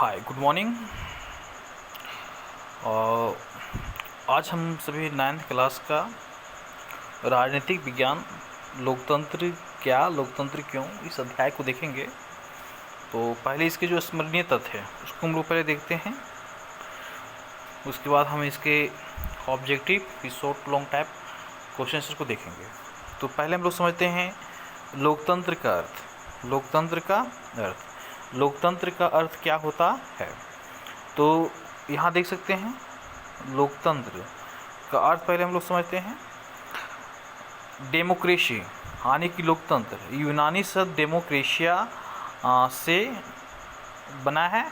हाय, good morning. आज हम सभी 9th क्लास का राजनीतिक विज्ञान लोकतंत्र क्या, लोकतंत्र क्यों, इस अध्याय को देखेंगे। तो पहले इसके जो स्मरणीय तथ्य है उसको हम लोग पहले देखते हैं। उसके बाद हम इसके objective, short long type question को देखेंगे। तो पहले हम लोग समझते हैं लोकतंत्र का अर्थ। लोकतंत्र का अर्थ क्या होता है। तो यहाँ देख सकते हैं लोकतंत्र का अर्थ पहले हम लोग समझते हैं। डेमोक्रेसी यानी कि लोकतंत्र यूनानी शब्द डेमोक्रेशिया से बना है।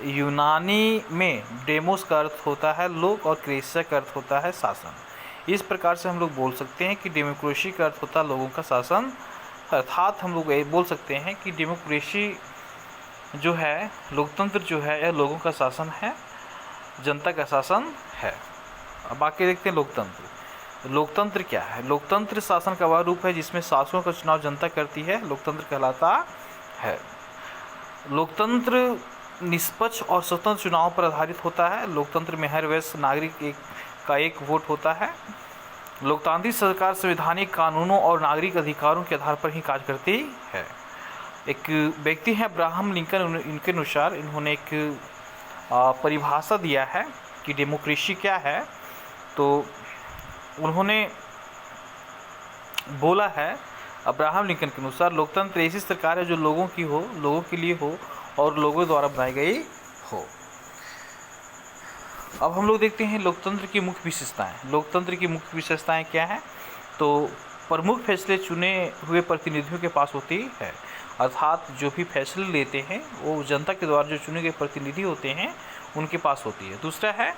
यूनानी में डेमोस का अर्थ होता है लोक और क्रेशिया का अर्थ होता है शासन। इस प्रकार से हम लोग बोल सकते हैं कि डेमोक्रेसी का अर्थ होता है लोगों का शासन। अर्थात हम लोग ये बोल सकते हैं कि डेमोक्रेसी जो है, लोकतंत्र जो है, यह लोगों का शासन है, जनता का शासन है। अब बाकी देखते हैं लोकतंत्र। लोकतंत्र क्या है। लोकतंत्र शासन का वह रूप है जिसमें शासकों का चुनाव जनता करती है, लोकतंत्र कहलाता है। लोकतंत्र निष्पक्ष और स्वतंत्र चुनाव पर आधारित होता है। लोकतंत्र में हर वयस्क नागरिक का एक वोट होता है। लोकतांत्रिक सरकार संवैधानिक कानूनों और नागरिक अधिकारों के आधार पर ही कार्य करती है। एक व्यक्ति हैं अब्राहम लिंकन, इनके अनुसार इन्होंने एक परिभाषा दिया है कि डेमोक्रेसी क्या है। तो उन्होंने बोला है अब्राहम लिंकन के अनुसार लोकतंत्र ऐसी सरकार है जो लोगों की हो, लोगों के लिए हो और लोगों द्वारा बनाई गई हो। अब हम लोग देखते हैं लोकतंत्र की मुख्य विशेषताएं। लोकतंत्र की मुख्य विशेषताएं क्या हैं। तो प्रमुख फैसले चुने हुए प्रतिनिधियों के पास होती है। अर्थात जो भी फैसले लेते हैं वो जनता के द्वारा जो चुने गए प्रतिनिधि होते हैं उनके पास होती है। दूसरा है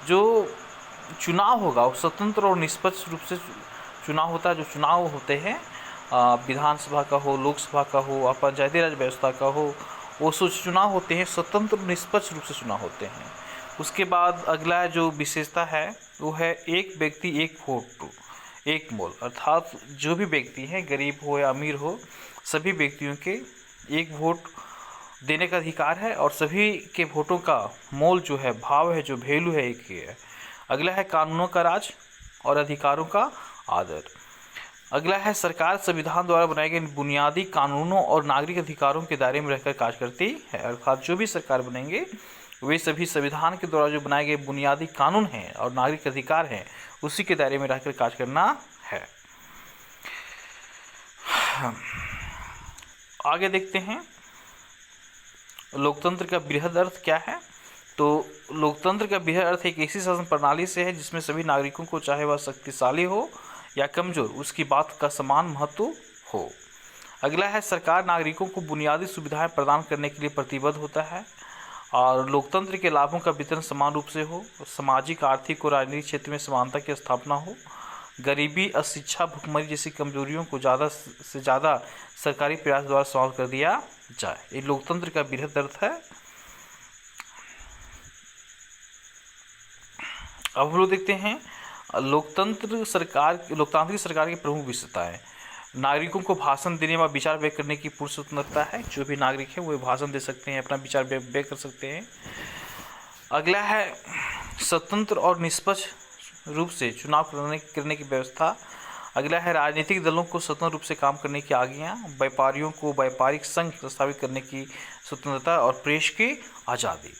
जो चुनाव होगा वो स्वतंत्र और निष्पक्ष रूप से चुनाव होता है। जो चुनाव होते हैं विधानसभा का हो, लोकसभा का हो, पंचायती राज व्यवस्था का हो, वो चुनाव होते हैं स्वतंत्र और निष्पक्ष रूप से चुनाव होते हैं। उसके बाद अगला जो विशेषता है वो है एक व्यक्ति एक वोट एक मोल। अर्थात जो भी व्यक्ति हैं, गरीब हो या अमीर हो, सभी व्यक्तियों के एक वोट देने का अधिकार है और सभी के वोटों का मोल जो है, भाव है, जो वैल्यू है, एक ही है। अगला है कानूनों का राज और अधिकारों का आदर। अगला है सरकार संविधान द्वारा बनाए गए बुनियादी कानूनों और नागरिक अधिकारों के दायरे में रहकर कार्य करती है। अर्थात जो भी सरकार बनेंगे वे सभी संविधान के द्वारा जो बनाए गए बुनियादी कानून हैं और नागरिक अधिकार हैं उसी के दायरे में रहकर कार्य करना है। आगे देखते हैं लोकतंत्र का बृहद अर्थ क्या है। तो लोकतंत्र का बृहद अर्थ एक ऐसी शासन प्रणाली से है जिसमें सभी नागरिकों को, चाहे वह शक्तिशाली हो या कमजोर, उसकी बात का समान महत्व हो। अगला है सरकार नागरिकों को बुनियादी सुविधाएं प्रदान करने के लिए प्रतिबद्ध होता है और लोकतंत्र के लाभों का वितरण समान रूप से हो। सामाजिक, आर्थिक और राजनीतिक क्षेत्र में समानता की स्थापना हो। गरीबी, अशिक्षा, भुखमरी जैसी कमजोरियों को ज़्यादा से ज़्यादा सरकारी प्रयास द्वारा सॉल्व कर दिया जाए। ये लोकतंत्र का बृहद अर्थ है। अब हम लोग देखते हैं लोकतांत्रिक सरकार की प्रमुख विशेषताएं। नागरिकों को भाषण देने व विचार व्यक्त करने की पूर्ण स्वतंत्रता है। जो भी नागरिक है वो भाषण दे सकते हैं, अपना विचार व्यक्त कर सकते हैं। अगला है स्वतंत्र और निष्पक्ष रूप से चुनाव करने की व्यवस्था। अगला है राजनीतिक दलों को स्वतंत्र रूप से काम करने की आज्ञा। व्यापारियों को व्यापारिक संघ स्थापित करने की स्वतंत्रता और प्रेस की आज़ादी।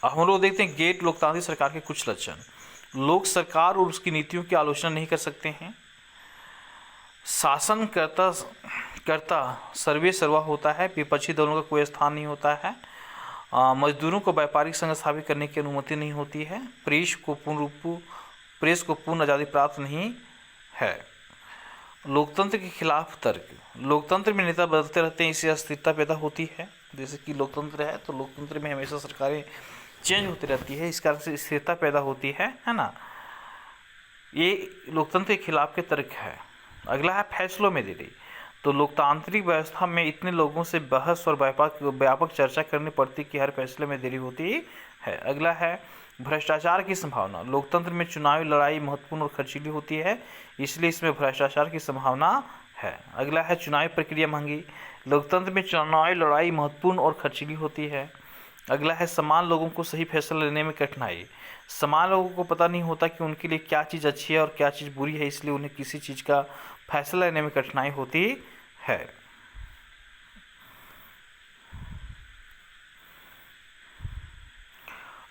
अब हम लोग देखते हैं गैर लोकतांत्रिक सरकार के कुछ लक्षण। लोग सरकार और उसकी नीतियों की आलोचना नहीं कर सकते हैं। शासन करता सर्वे सर्वा होता है। विपक्षी दलों का कोई स्थान नहीं होता है। मजदूरों को व्यापारिक संघ स्थापित करने की अनुमति नहीं होती है। प्रेस को पूर्ण आज़ादी प्राप्त नहीं है। लोकतंत्र के खिलाफ तर्क। लोकतंत्र में नेता बदलते रहते हैं, इससे अस्थिरता पैदा होती है। जैसे कि लोकतंत्र है तो लोकतंत्र में हमेशा सरकारें चेंज होती रहती है, इस कारण से स्थिरता पैदा होती है ना। ये लोकतंत्र के खिलाफ के तर्क है। अगला है फैसलों में देरी। तो लोकतांत्रिक व्यवस्था में इतने लोगों से बहस और व्यापक चर्चा करनी पड़ती कि हर फैसले में देरी होती है। अगला है भ्रष्टाचार की संभावना। लोकतंत्र में चुनावी लड़ाई महत्वपूर्ण और खर्चीली होती है, इसलिए इसमें भ्रष्टाचार की संभावना है। अगला है चुनावी प्रक्रिया महंगी। लोकतंत्र में चुनावी लड़ाई महत्वपूर्ण और खर्चीली होती है। अगला है समान लोगों को सही फैसला लेने में कठिनाई। समान लोगों को पता नहीं होता कि उनके लिए क्या चीज़ अच्छी है और क्या चीज़ बुरी है, इसलिए उन्हें किसी चीज़ का फैसला लेने में कठिनाई होती है।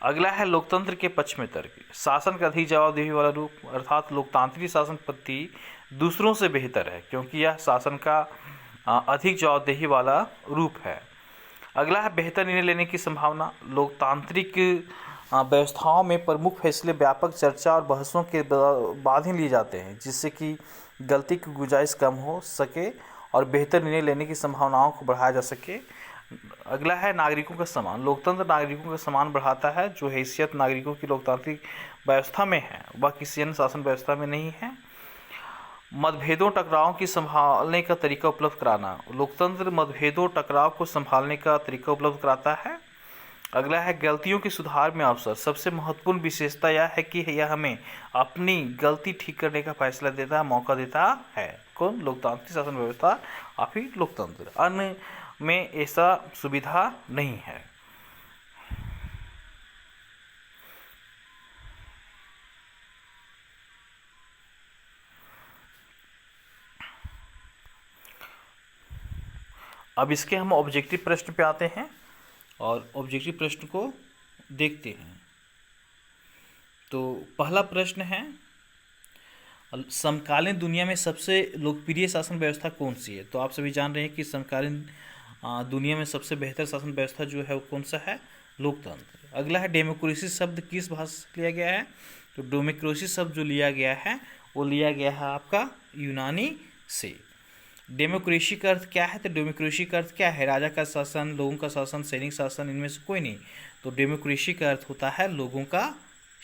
अगला है लोकतंत्र के पक्ष में तर्क। शासन का अधिक जवाबदेही वाला रूप, अर्थात लोकतांत्रिक शासन पद्धति दूसरों से बेहतर है क्योंकि यह शासन का अधिक जवाबदेही वाला रूप है। अगला है बेहतर निर्णय लेने की संभावना। लोकतांत्रिक व्यवस्थाओं में प्रमुख फैसले व्यापक चर्चा और बहसों के बाद ही लिए जाते हैं, जिससे कि गलती की गुंजाइश कम हो सके और बेहतर निर्णय लेने की संभावनाओं को बढ़ाया जा सके। अगला है नागरिकों का सम्मान। लोकतंत्र नागरिकों का सम्मान बढ़ाता है। जो हैसियत नागरिकों की लोकतांत्रिक व्यवस्था में है वह किसी अन्य शासन व्यवस्था में नहीं है। मतभेदों टकराव की संभालने का तरीका उपलब्ध कराना। लोकतंत्र मतभेदों टकराव को संभालने का तरीका उपलब्ध कराता है। अगला है गलतियों के सुधार में अवसर। सबसे महत्वपूर्ण विशेषता यह है कि यह हमें अपनी गलती ठीक करने का फैसला देता है, मौका देता है। कौन? लोकतांत्रिक शासन व्यवस्था और फिर लोकतंत्र। अन्य में ऐसा सुविधा नहीं है। अब इसके हम ऑब्जेक्टिव प्रश्न पे आते हैं और ऑब्जेक्टिव प्रश्न को देखते हैं। तो पहला प्रश्न है, समकालीन दुनिया में सबसे लोकप्रिय शासन व्यवस्था कौन सी है? तो आप सभी जान रहे हैं कि समकालीन दुनिया में सबसे बेहतर शासन व्यवस्था जो है वो कौन सा है? लोकतंत्र। अगला है डेमोक्रेसी शब्द किस भाषा से लिया गया है? तो डेमोक्रेसी शब्द जो लिया गया है वो लिया गया है आपका यूनानी से। डेमोक्रेसी का अर्थ क्या है? तो डेमोक्रेसी का अर्थ क्या है? राजा का शासन, लोगों का शासन, सैनिक शासन, इनमें से कोई नहीं। तो डेमोक्रेसी का अर्थ होता है लोगों का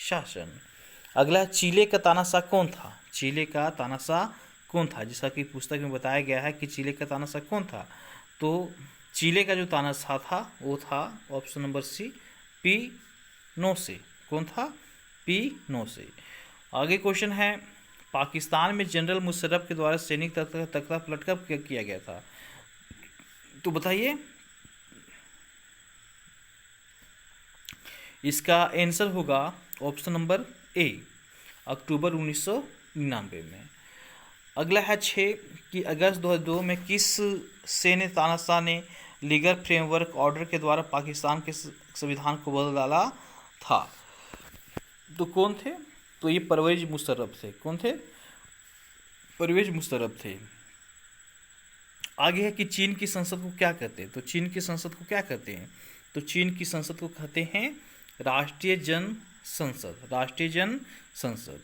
शासन। अगला, चिले का तानाशाह कौन था? चिले का तानाशाह कौन था? जिसका कि पुस्तक में बताया गया है कि चिले का तानाशाह कौन था। तो चिले का जो तानाशाह था वो था ऑप्शन नंबर सी, पिनोशे। कौन था? पिनोशे। आगे क्वेश्चन है, पाकिस्तान में जनरल मुशर्रफ के द्वारा सैनिक तख्ता पलट कब किया गया था? तो बताइए। इसका आंसर होगा ऑप्शन नंबर ए, अक्टूबर 1999 में। अगला है 6 कि अगस्त 2002 में किस सैन्य तानाशाह ने लीगल फ्रेमवर्क ऑर्डर के द्वारा पाकिस्तान के संविधान को बदल डाला था? तो कौन थे? तो ये परवेज मुशर्रफ थे। कौन थे? परवेज मुशर्रफ थे। आगे है कि चीन की संसद को क्या कहते हैं? तो चीन की संसद को क्या कहते हैं? तो चीन की संसद को कहते हैं राष्ट्रीय जन संसद। राष्ट्रीय जन संसद।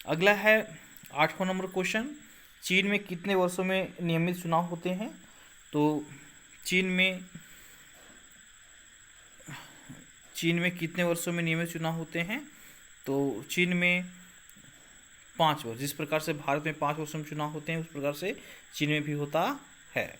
अगला है 8वां नंबर क्वेश्चन, चीन में कितने वर्षों में नियमित चुनाव होते हैं? तो चीन में कितने वर्षों में नियमित चुनाव होते हैं? तो चीन में 5 वर्ष। जिस प्रकार से भारत में 5 वर्षों में चुनाव होते हैं उस प्रकार से चीन में भी होता है।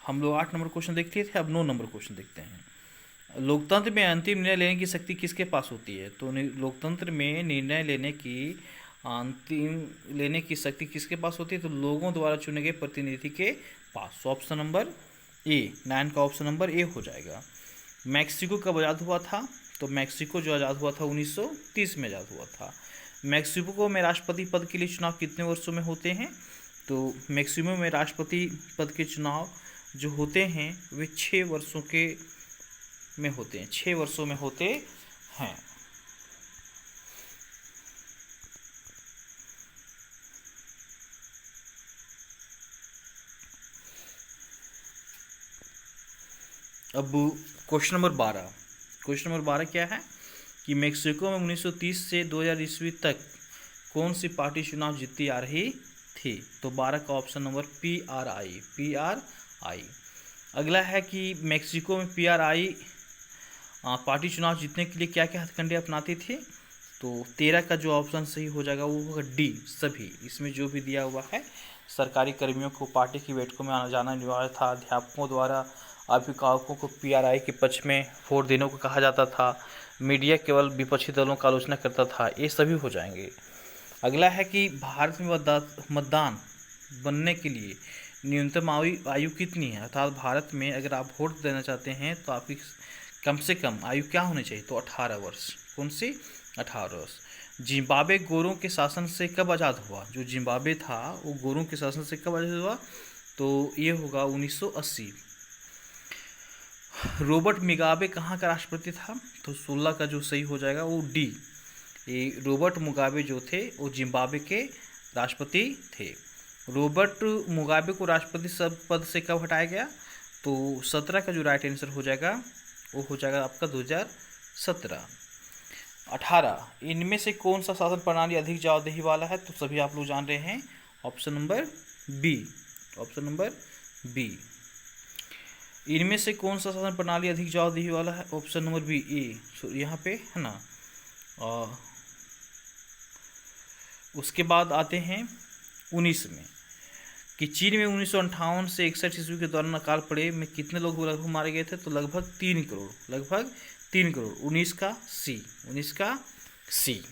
हम लोग 8 नंबर क्वेश्चन देखते थे, अब 9 नंबर क्वेश्चन देखते हैं। लोकतंत्र में अंतिम निर्णय लेने की शक्ति किसके पास होती है? तो लोकतंत्र में निर्णय लेने की शक्ति किसके पास होती है? तो लोगों द्वारा चुने गए प्रतिनिधि के पास। ऑप्शन नंबर ए, 9 का ऑप्शन नंबर ए हो जाएगा। मैक्सिको कब आज़ाद हुआ था? तो मैक्सिको जो आज़ाद हुआ था 1930 में आज़ाद हुआ था। मैक्सिको में राष्ट्रपति पद के लिए चुनाव कितने वर्षों में होते हैं? तो मैक्सिको में राष्ट्रपति पद के चुनाव जो होते हैं वे 6 वर्षों में होते हैं। 6 वर्षों में होते हैं। अब क्वेश्चन नंबर 12। क्वेश्चन नंबर 12 क्या है कि मैक्सिको में 1930 से 2000 ईस्वी तक कौन सी पार्टी चुनाव जीतती आ रही थी? तो 12 का ऑप्शन नंबर PRI। अगला है कि मैक्सिको में PRI पार्टी चुनाव जीतने के लिए क्या क्या हथकंडे अपनाती थी? तो 13 का जो ऑप्शन सही हो जाएगा वो होगा डी, सभी। इसमें जो भी दिया हुआ है, सरकारी कर्मियों को पार्टी की बैठकों में आना जाना अनिवार्य था, अध्यापकों द्वारा अभिभावकों को पीआरआई के पक्ष में वोट देने को कहा जाता था, मीडिया केवल विपक्षी दलों का आलोचना करता था, ये सभी हो जाएंगे। अगला है कि भारत में मतदान बनने के लिए न्यूनतम आयु कितनी है? अर्थात भारत में अगर आप वोट देना चाहते हैं तो आपकी कम से कम आयु क्या होनी चाहिए? तो 18 वर्ष। कौन सी? 18 वर्ष। जिम्बाब्वे गोरों के शासन से कब आज़ाद हुआ? जो जिम्बाब्वे था वो गोरों के शासन से कब आज़ाद हुआ? तो ये होगा 1980। रॉबर्ट मुगाबे कहाँ का राष्ट्रपति था? तो 16 का जो सही हो जाएगा वो डी। ये रॉबर्ट मुगाबे जो थे वो जिम्बाब्वे के राष्ट्रपति थे। रॉबर्ट मुगाबे को राष्ट्रपति पद से कब हटाया गया? तो 17 का जो राइट आंसर हो जाएगा वो हो जाएगा आपका 2017। 18, इनमें से कौन सा शासन प्रणाली अधिक जवाबदेही वाला है? तो सभी आप लोग जान रहे हैं, option number B. Option number B. इनमें से कौन सा शासन प्रणाली अधिक जवाबदेही वाला है? ऑप्शन नंबर बी, ए। यहाँ पे है ना। उसके बाद आते हैं 19 में कि चीन में 1958 से 61 ईस्वी के दौरान अकाल पड़े में कितने लोग लगभग मारे गए थे? तो लगभग 3 करोड़। लगभग 3 करोड़। 19 का सी। 19 का सी।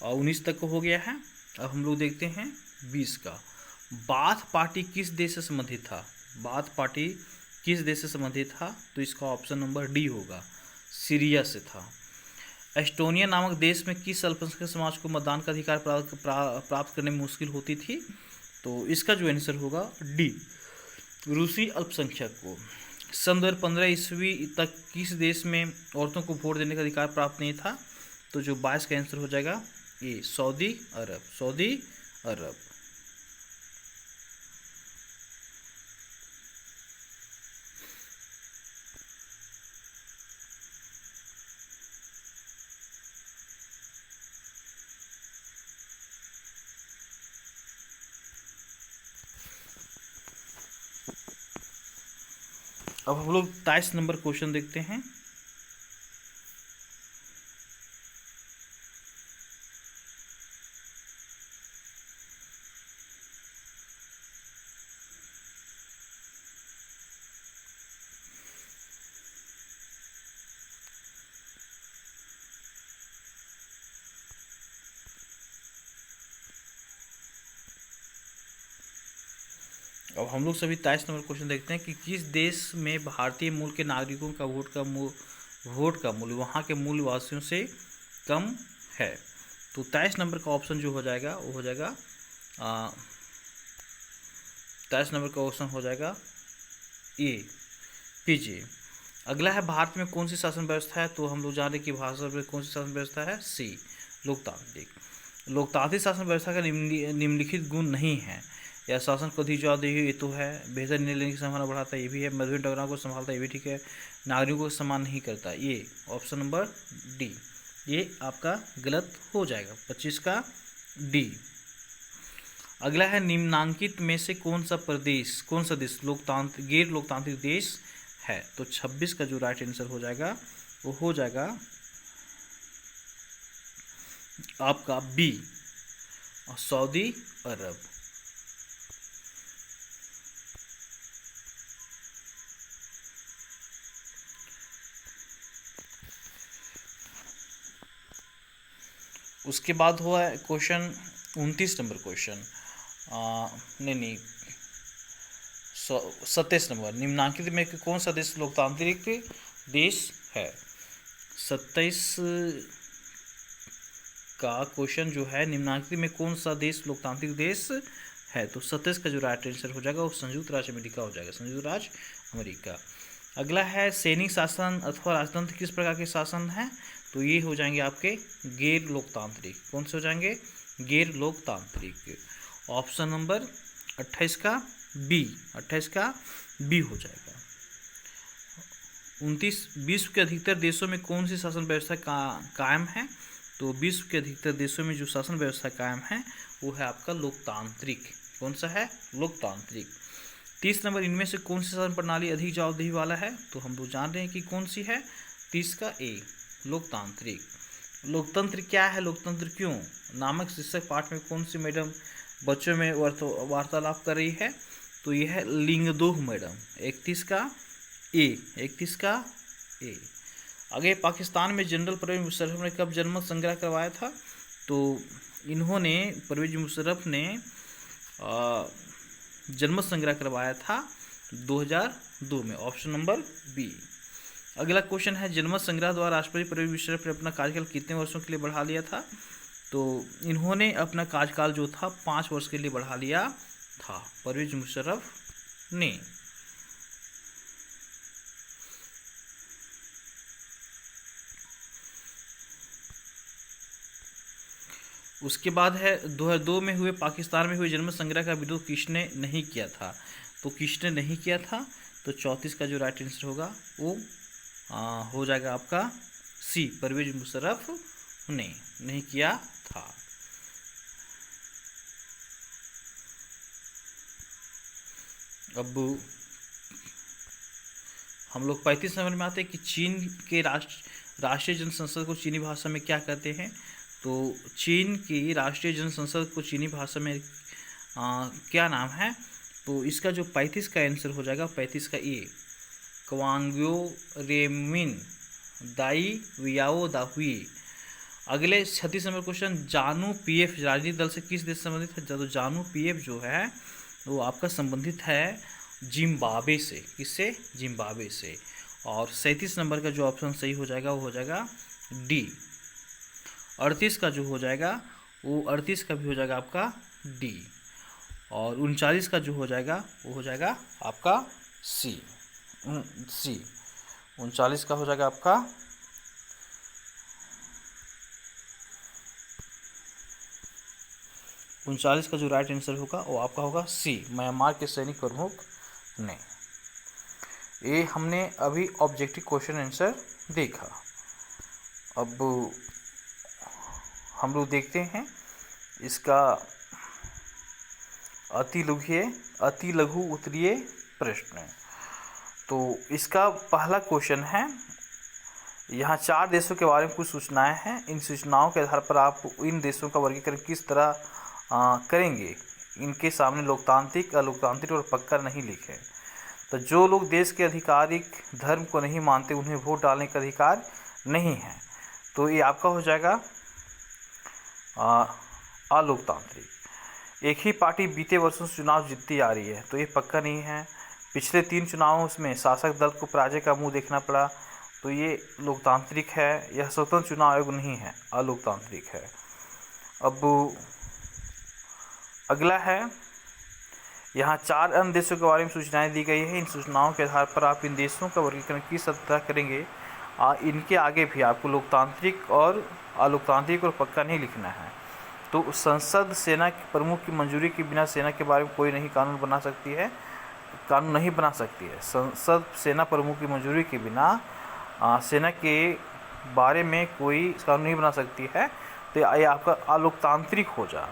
और 19 तक हो गया है। अब हम लोग देखते हैं 20 का। बाथ पार्टी किस देश से संबंधित था? बाथ पार्टी किस देश से संबंधित था? तो इसका ऑप्शन नंबर डी होगा, सीरिया से था। एस्टोनिया नामक देश में किस अल्पसंख्यक समाज को मतदान का अधिकार प्राप्त करने में मुश्किल होती थी? तो इसका जो आंसर होगा डी, रूसी अल्पसंख्यक को। सन 2015 ईस्वी तक किस देश में औरतों को वोट देने का अधिकार प्राप्त नहीं था? तो जो 22 का आंसर हो जाएगा ए, सऊदी अरब। सऊदी अरब। अब हम लोग 23 नंबर क्वेश्चन देखते हैं। अब हम लोग सभी 23 नंबर क्वेश्चन देखते हैं कि किस देश में भारतीय मूल के नागरिकों का वोट का मूल्य वहाँ के मूल वासियों से कम है? तो 23 नंबर का ऑप्शन जो हो जाएगा वो हो जाएगा 23 नंबर का ऑप्शन हो जाएगा ए, पीजे। अगला है भारत में कौन सी शासन व्यवस्था है? तो हम लोग जान रहे कि भारत में कौन सी शासन व्यवस्था है? सी, लोकतांत्रिक। लोकतांत्रिक शासन व्यवस्था का निम्नलिखित गुण नहीं है। या शासन को अधिक जवाबदेही, ये तो है। बेहतर निर्णय लेने की संभावना बढ़ाता है, ये भी है। मध्यम टकराव को संभालता है, ये भी ठीक है। नागरिकों को सम्मान नहीं करता, ये ऑप्शन नंबर डी। ये आपका गलत हो जाएगा, 25 का डी। अगला है निम्नांकित में से कौन सा देश गैर लोकतांत्रिक देश है? तो 26 का जो राइट आंसर हो जाएगा वो हो जाएगा आपका बी, सऊदी अरब। उसके बाद हुआ है क्वेश्चन 29 नंबर क्वेश्चन, नहीं 27 नंबर। निम्नांकित में कौन सा देश लोकतांत्रिक देश है? 27 का क्वेश्चन जो है, निम्नांकित में कौन सा देश लोकतांत्रिक देश है? तो 27 का जो राइट आंसर हो जाएगा वो संयुक्त राज्य अमेरिका हो जाएगा, संयुक्त राज्य अमेरिका। अगला है सैनिक शासन अथवा राजतंत्र किस प्रकार के शासन है? तो ये हो जाएंगे आपके गैर लोकतांत्रिक। कौन से हो जाएंगे? गैर लोकतांत्रिक। ऑप्शन नंबर 28 का बी, 28 का बी हो जाएगा। विश्व के अधिकतर देशों में कौन सी शासन व्यवस्था कायम है? तो विश्व के अधिकतर देशों में जो शासन व्यवस्था कायम है वो है आपका लोकतांत्रिक। कौन सा है? लोकतांत्रिक। 30 नंबर, इनमें से कौन सी शासन प्रणाली अधिक जवाबदेही वाला है? तो हम लोग जान रहे हैं कि कौन सी है, 30 का ए, लोकतांत्रिक। लोकतंत्र क्या है, लोकतंत्र क्यों नामक शीर्षक पाठ में कौन सी मैडम बच्चों में वार्तालाप कर रही है? तो यह है लिंगदोह मैडम, 31 का ए। आगे, पाकिस्तान में जनरल परवेज मुशर्रफ ने कब जनमत संग्रह करवाया था? तो इन्होंने, परवेज मुशर्रफ ने जनमत संग्रह करवाया था 2002 में, ऑप्शन नंबर बी। अगला क्वेश्चन है, जनमत संग्रह द्वारा राष्ट्रपति परवेज मुशर्रफ ने अपना कार्यकाल कितने वर्षों के लिए बढ़ा लिया था? तो इन्होंने अपना कार्यकाल जो था 5 वर्ष के लिए बढ़ा लिया था, परवेज मुशर्रफ ने। उसके बाद है 2002 में हुए पाकिस्तान में हुए जनमत संग्रह का विरोध किसने नहीं किया था? तो किसने नहीं किया था? तो 34 का जो राइट आंसर होगा वो हो जाएगा आपका सी, परवेज मुशर्रफ ने नहीं किया था। अब हम लोग 35 नंबर में आते हैं कि चीन के राष्ट्रीय जनसंसद को चीनी भाषा में क्या कहते हैं? तो चीन की राष्ट्रीय जनसंसद को चीनी भाषा में क्या नाम है? तो इसका जो 35 का आंसर हो जाएगा, 35 का ए, क्वांग्यो रेमिन दाई वियाओ दाहुई। अगले 36 नंबर क्वेश्चन, जानू पीएफ राजनीतिक दल से किस देश से संबंधित है? तो जानू पीएफ जो है वो आपका संबंधित है जिम्बाब्वे से। किससे? जिम्बाब्वे से। और 37 नंबर का जो ऑप्शन सही हो जाएगा वो हो जाएगा डी। 38 का जो हो जाएगा वो 38 का भी हो जाएगा आपका डी। और 39 का जो हो जाएगा वो हो जाएगा आपका सी। 39 का हो जाएगा आपका उनचालीस का जो राइट आंसर होगा वो आपका होगा सी, म्यांमार के सैनिक प्रमुख ने। ये हमने अभी ऑब्जेक्टिव क्वेश्चन आंसर देखा। अब हम लोग देखते हैं इसका अति लघु उत्तरीय प्रश्न। तो इसका पहला क्वेश्चन है, यहाँ 4 देशों के बारे में कुछ सूचनाएं हैं। इन सूचनाओं के आधार पर आप इन देशों का वर्गीकरण किस तरह करेंगे? इनके सामने लोकतांत्रिक, अलोकतांत्रिक और पक्का नहीं लिखे। तो जो लोग देश के आधिकारिक धर्म को नहीं मानते उन्हें वोट डालने का अधिकार नहीं है। तो ये आपका हो जाएगा अलोकतांत्रिक। एक ही पार्टी बीते वर्षों से चुनाव जीतती आ रही है, तो ये पक्का नहीं है। पिछले 3 चुनावों में शासक दल को पराजय का मुंह देखना पड़ा, तो ये लोकतांत्रिक है। यह स्वतंत्र चुनाव आयोग नहीं है, अलोकतांत्रिक है। अब अगला है, यहाँ 4 अन्य देशों के बारे में सूचनाएं दी गई है। इन सूचनाओं के आधार पर आप इन देशों का वर्गीकरण किस तरह करेंगे? इनके आगे भी आपको लोकतांत्रिक और अलोकतांत्रिक और पक्का नहीं लिखना है। तो संसद सेना के प्रमुख की मंजूरी के बिना सेना के बारे में कोई नहीं कानून नहीं बना सकती है। संसद सेना प्रमुख की मंजूरी के बिना सेना के बारे में कोई कानून नहीं बना सकती है। तो ये आपका अलोकतांत्रिक हो जा।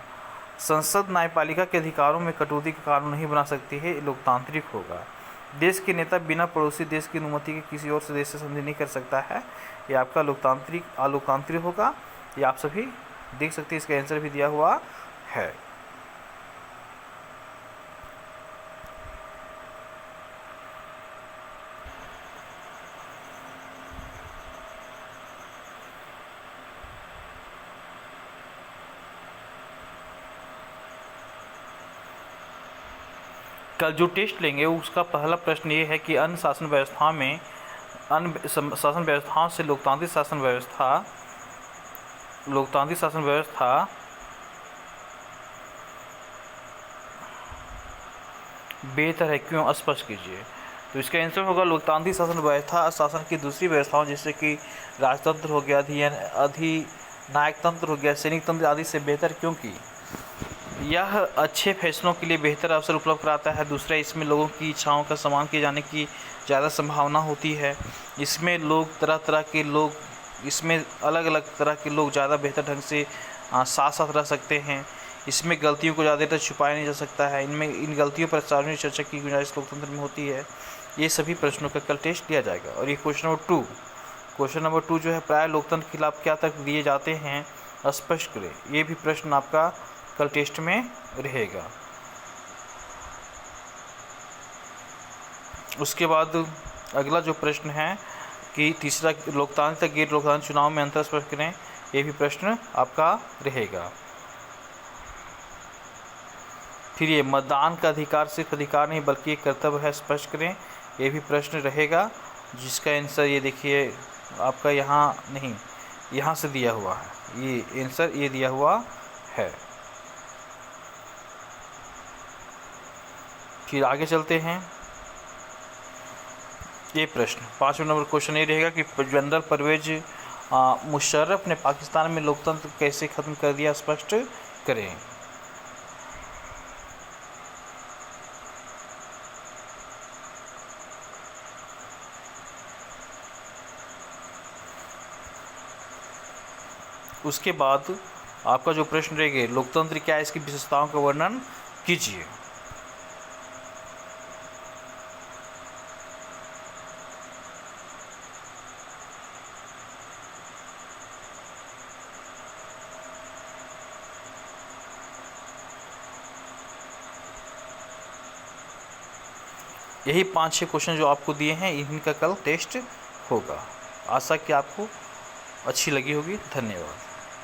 संसद न्यायपालिका के अधिकारों में कटौती का कानून नहीं बना सकती है, लोकतांत्रिक होगा। देश के नेता बिना पड़ोसी देश की अनुमति के किसी और देश से संधि नहीं कर सकता है, ये आपका अलोकतांत्रिक होगा। ये आप सभी देख सकते हैं, इसका आंसर भी दिया हुआ है। कल जो टेस्ट लेंगे उसका पहला प्रश्न ये है कि अन्य शासन व्यवस्थाओं से लोकतांत्रिक शासन व्यवस्था बेहतर है, क्यों? स्पष्ट कीजिए। तो इसका आंसर होगा लोकतांत्रिक शासन व्यवस्था शासन की दूसरी व्यवस्थाओं जैसे कि राजतंत्र हो गया, अधिनायक तंत्र हो गया, सैनिक तंत्र आदि से बेहतर, क्योंकि यह अच्छे फैसलों के लिए बेहतर अवसर उपलब्ध कराता है। दूसरा, इसमें लोगों की इच्छाओं का सम्मान किए जाने की ज़्यादा संभावना होती है। इसमें लोग इसमें अलग अलग तरह के लोग ज़्यादा बेहतर ढंग से साथ साथ रह सकते हैं। इसमें गलतियों को ज़्यादा देर छुपाया नहीं जा सकता है। इन गलतियों पर सार्वजनिक चर्चा की गुंजाइश लोकतंत्र में होती है। ये सभी प्रश्नों का कल टेस्ट लिया जाएगा। और ये क्वेश्चन नंबर 2 जो है, प्राय लोकतंत्र के खिलाफ क्या तर्क दिए जाते हैं, स्पष्ट करें। ये भी प्रश्न आपका कल टेस्ट में रहेगा। उसके बाद अगला जो प्रश्न है कि तीसरा, लोकतांत्रिक गैर लोकतांत्रिक चुनाव में अंतर स्पष्ट करें। ये भी प्रश्न आपका रहेगा। फिर ये मतदान का अधिकार सिर्फ अधिकार नहीं बल्कि एक कर्तव्य है, स्पष्ट करें। ये भी प्रश्न रहेगा, जिसका आंसर ये देखिए आपका यहाँ से दिया हुआ है। ये आंसर ये दिया हुआ है। फिर आगे चलते हैं। ये प्रश्न 5वें नंबर क्वेश्चन ये रहेगा कि जनरल परवेज मुशर्रफ ने पाकिस्तान में लोकतंत्र कैसे ख़त्म कर दिया, स्पष्ट करें। उसके बाद आपका जो प्रश्न रहेगा, लोकतंत्र क्या है, इसकी विशेषताओं का वर्णन कीजिए। यही 5-6 क्वेश्चन जो आपको दिए हैं, इनका कल टेस्ट होगा। आशा कि आपको अच्छी लगी होगी। धन्यवाद।